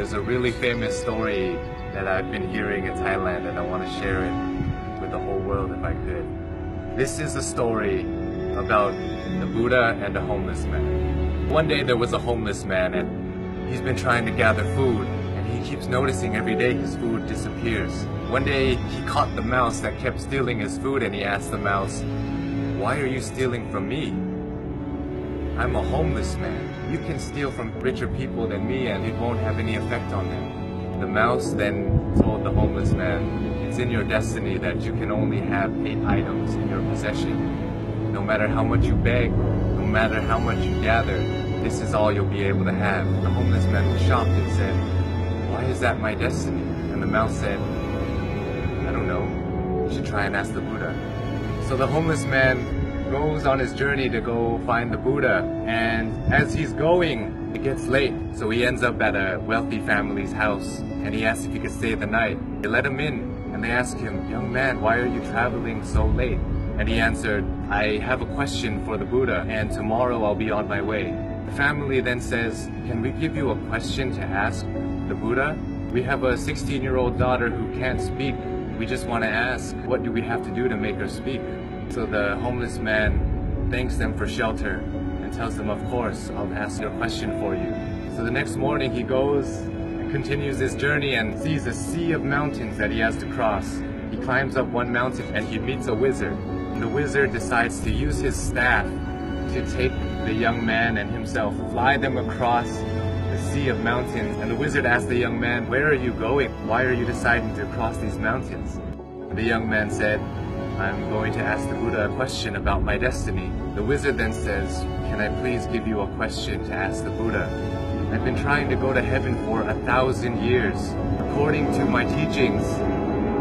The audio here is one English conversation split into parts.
There's a really famous story that I've been hearing in Thailand, and I want to share it with the whole world if I could. This is a story about the Buddha and a homeless man. One day there was a homeless man, and he's been trying to gather food, and he keeps noticing every day his food disappears. One day he caught the mouse that kept stealing his food, and he asked the mouse, "Why are you stealing from me? I'm a homeless man. You can steal from richer people than me and it won't have any effect on them." The mouse then told the homeless man, "It's in your destiny that you can only have 8 items in your possession. No matter how much you beg, no matter how much you gather, this is all you'll be able to have." The homeless man was shocked and said, "Why is that my destiny?" And the mouse said, "I don't know. You should try and ask the Buddha." So the homeless man goes on his journey to go find the Buddha, and as he's going, it gets late, so he ends up at a wealthy family's house, and he asks if he could stay the night. They let him in, and they ask him, "Young man, why are you traveling so late?" And he answered, "I have a question for the Buddha, and tomorrow I'll be on my way." The family then says, "Can we give you a question to ask the Buddha? We have a 16-year-old daughter who can't speak. We just want to ask, what do we have to do to make her speak?" So the homeless man thanks them for shelter and tells them, "Of course, I'll ask your question for you." So the next morning he goes and continues his journey and sees a sea of mountains that he has to cross. He climbs up one mountain and he meets a wizard. And the wizard decides to use his staff to take the young man and himself, fly them across the sea of mountains. And the wizard asks the young man, "Where are you going? Why are you deciding to cross these mountains?" And the young man said, "I'm going to ask the Buddha a question about my destiny." The wizard then says, "Can I please give you a question to ask the Buddha? I've been trying to go to heaven for 1,000 years. According to my teachings,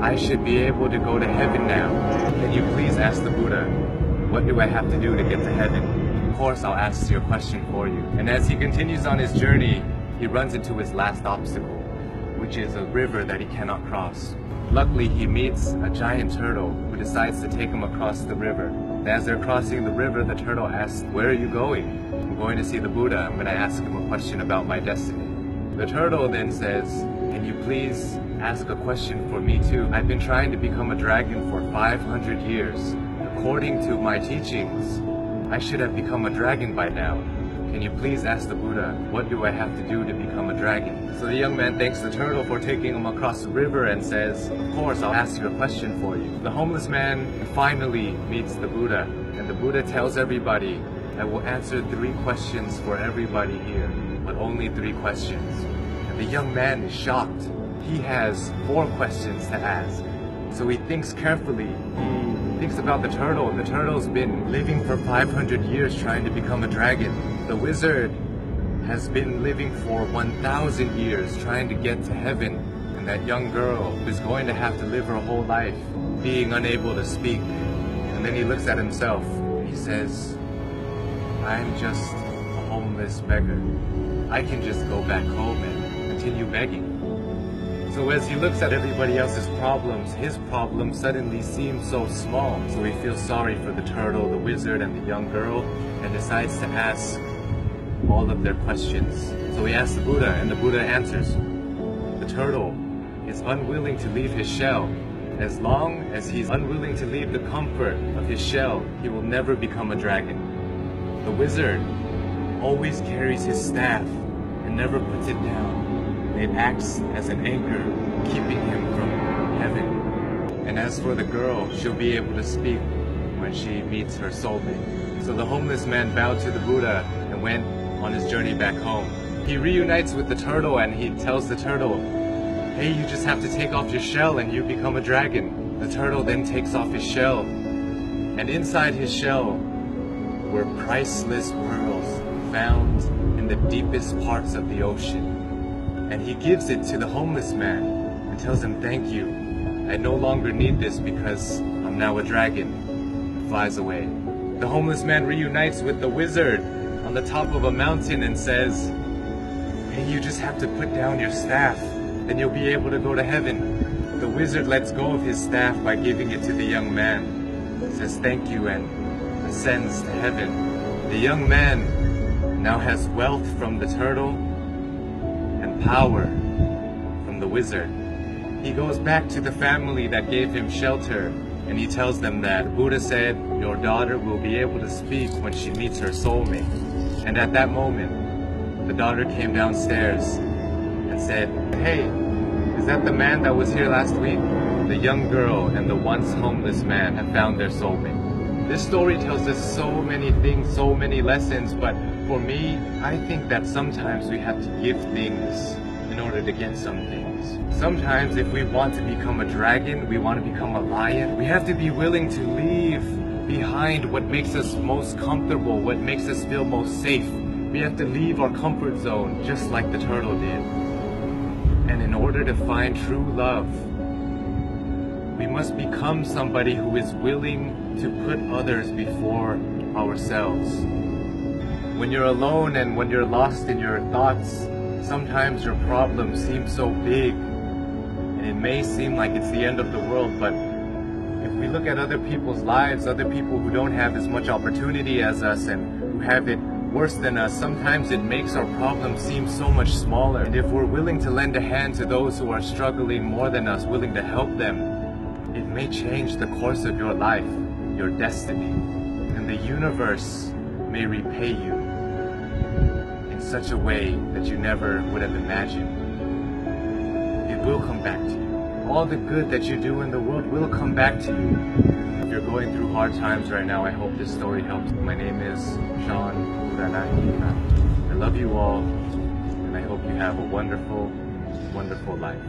I should be able to go to heaven now. Can you please ask the Buddha, what do I have to do to get to heaven?" "Of course, I'll ask your question for you." And as he continues on his journey, he runs into his last obstacle, which is a river that he cannot cross. Luckily, he meets a giant turtle who decides to take him across the river. And as they're crossing the river, the turtle asks, "Where are you going?" "I'm going to see the Buddha. I'm going to ask him a question about my destiny." The turtle then says, "Can you please ask a question for me too? I've been trying to become a dragon for 500 years. According to my teachings, I should have become a dragon by now. Can you please ask the Buddha, what do I have to do to become a dragon?" So the young man thanks the turtle for taking him across the river and says, "Of course, I'll ask you a question for you." The homeless man finally meets the Buddha, and the Buddha tells everybody, "I will answer 3 questions for everybody here, but only 3 questions." And the young man is shocked. He has 4 questions to ask. So he thinks carefully. He thinks about the turtle. The turtle's been living for 500 years trying to become a dragon. The wizard has been living for 1,000 years trying to get to heaven. And that young girl is going to have to live her whole life being unable to speak. And then he looks at himself. He says, "I'm just a homeless beggar. I can just go back home and continue begging." So as he looks at everybody else's problems, his problem suddenly seems so small. So he feels sorry for the turtle, the wizard, and the young girl, and decides to ask all of their questions. So he asks the Buddha, and the Buddha answers. The turtle is unwilling to leave his shell. As long as he's unwilling to leave the comfort of his shell, he will never become a dragon. The wizard always carries his staff and never puts it down. It acts as an anchor, keeping him from heaven. And as for the girl, she'll be able to speak when she meets her soulmate. So the homeless man bowed to the Buddha and went on his journey back home. He reunites with the turtle and he tells the turtle, "Hey, you just have to take off your shell and you become a dragon." The turtle then takes off his shell, and inside his shell were priceless pearls found in the deepest parts of the ocean. And he gives it to the homeless man and tells him, "Thank you. I no longer need this because I'm now a dragon." And flies away. The homeless man reunites with the wizard on the top of a mountain and says, "Hey, you just have to put down your staff, then you'll be able to go to heaven." The wizard lets go of his staff by giving it to the young man, says thank you, and ascends to heaven. The young man now has wealth from the turtle and power and the wizard. He goes back to the family that gave him shelter, and he tells them that Buddha said, your daughter will be able to speak when she meets her soulmate. And at that moment, the daughter came downstairs and said, hey, is that the man that was here last week? The young girl and the once homeless man have found their soulmate. This story tells us so many things, so many lessons, but for me, I think that sometimes we have to give things in order to get some things. Sometimes if we want to become a dragon, we want to become a lion, we have to be willing to leave behind what makes us most comfortable, what makes us feel most safe. We have to leave our comfort zone just like the turtle did. And in order to find true love, we must become somebody who is willing to put others before ourselves. When you're alone and when you're lost in your thoughts, sometimes your problems seem so big and it may seem like it's the end of the world, but if we look at other people's lives, other people who don't have as much opportunity as us and who have it worse than us, sometimes it makes our problems seem so much smaller. And if we're willing to lend a hand to those who are struggling more than us, willing to help them, it may change the course of your life, your destiny, and the universe may repay you in such a way that you never would have imagined. It will come back to you. All the good that you do in the world will come back to you. If you're going through hard times right now, I hope this story helps. My name is Sean Uranahina. I love you all, and I hope you have a wonderful, wonderful life.